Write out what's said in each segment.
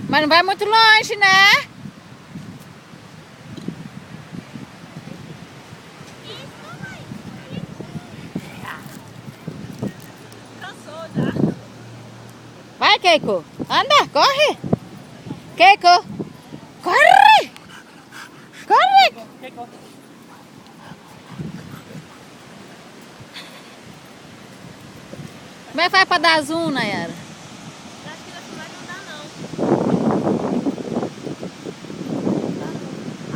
Mas não vai muito longe, né? Cansou já. Vai, Keiko. Anda, corre. Keiko. Corre. Corre. Keiko. Como é que faz pra dar zoom, Nayara? Acho que na filmagem não dá, não.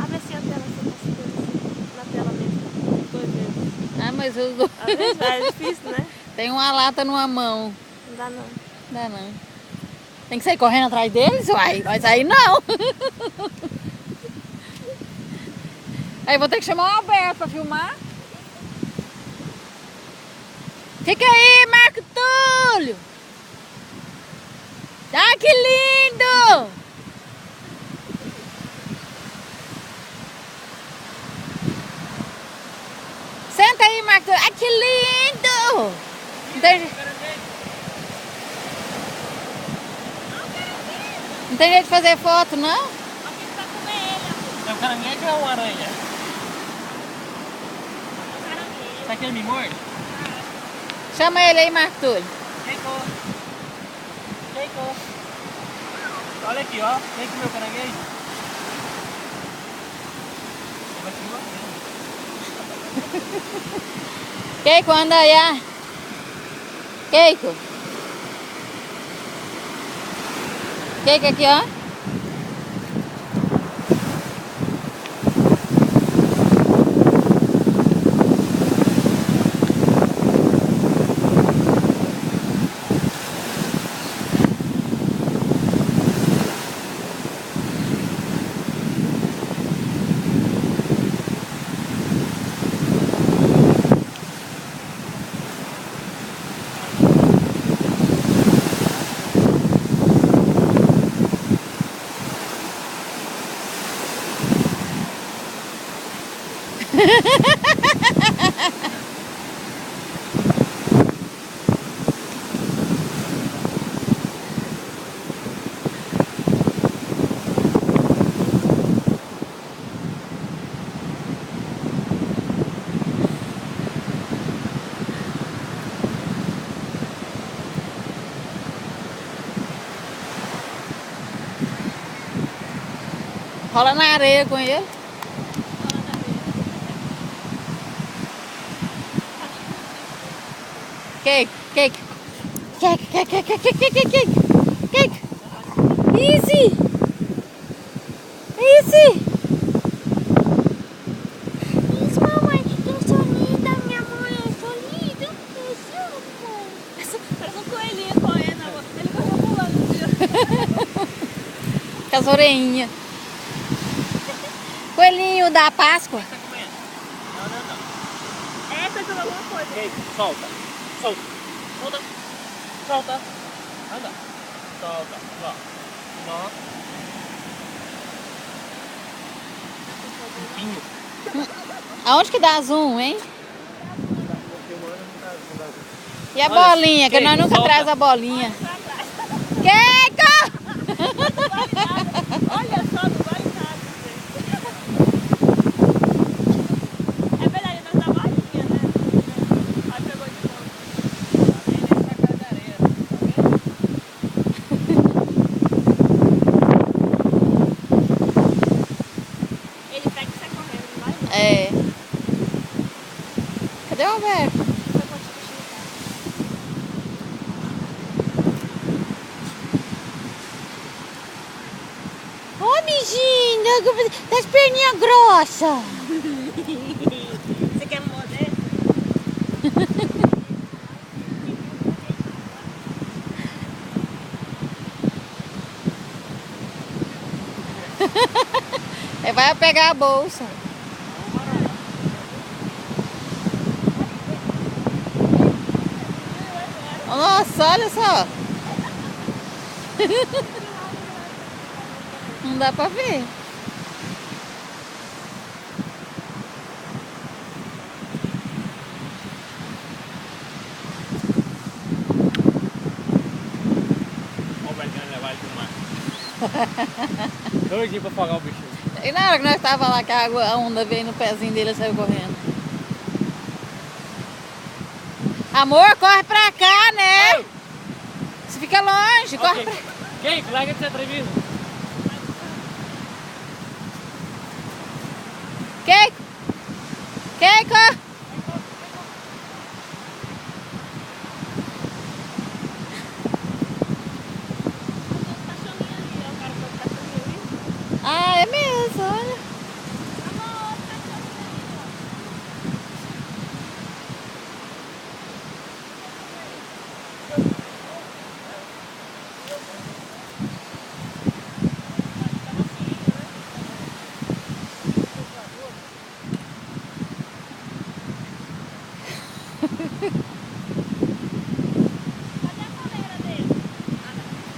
Abre assim a tela, se você conseguir. Na tela mesmo. 2 vezes. Ah, mas eu Às vezes é difícil, né? tem uma lata numa mão. Não dá, não. Não dá não. Tem que sair correndo atrás deles, uai. Mas aí não. Aí vou ter que chamar o Alberto pra filmar. Fica aí, Marco Túlio. Ah, que lindo! Senta aí, Marco Túlio. Ah, que lindo! Não tem jeito de fazer foto, não? Aqui tá com ele, É um caranguejo ou é uma aranha? ó. Será que ele me morde? Chama ele aí, Marco Túlio. Keiko! Keiko! Olha aqui, ó. Vem comer o caranguejo. Vai te morder. Keiko, anda aí. Ah. Keiko. Keiko aqui, ó. Rola na areia com ele. Keiko, Keiko. Keiko, Keiko, Keiko, Keiko, Keiko, Keiko. Keiko. Easy. Easy. Isso, mamãe. Eu sou linda, minha mãe. Eu sou linda. Eu sou, mamãe. Parece um coelhinho correndo. Ele correu pulando. Com as orelhinhas. Coelhinho da Páscoa. Tá comendo? Não, não, não. É, tá comendo alguma coisa. Keiko, solta. Solta. Solta. Solta. Anda. Solta. Ó. Ó. Limpinho. Aonde que dá zoom, hein? E a Olha, bolinha, que Keiko, nós nunca solta. traz a bolinha. Keiko! Olha só, não vai em nada. É verdade, nós dá barrinha, né? Aí pegou de novo. Ele pega e sai correndo, não vai não. É. Cadê o Alberto? Foi quando te puxar. Ô, bichinho, das perninhas grossas. Você quer me morder? Ele vai pegar a bolsa. Nossa, olha só. Não dá pra ver. Ó, o Bergano levar ele pro mar. Doidinho pra afogar o bicho. E na hora que nós tava lá, que a onda veio no pezinho dele, ele saiu correndo. Amor, corre pra cá, né? Ei! Você fica longe, corre Ok. pra... Quem? Larga de ser atrevido. Keiko! Keiko! Ah, é mesmo, olha.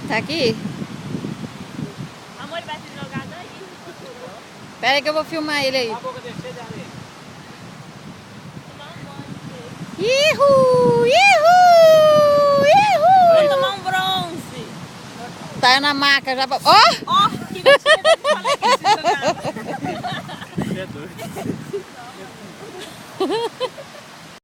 Tá aqui? Amor, ele vai se jogar daí. Pera aí que eu vou filmar ele aí. A boca descer de areia. Tomar um banho. Ihu! Ihu! Vou Ihu! tomar um bronze. Tá na maca já. Ó! Ó,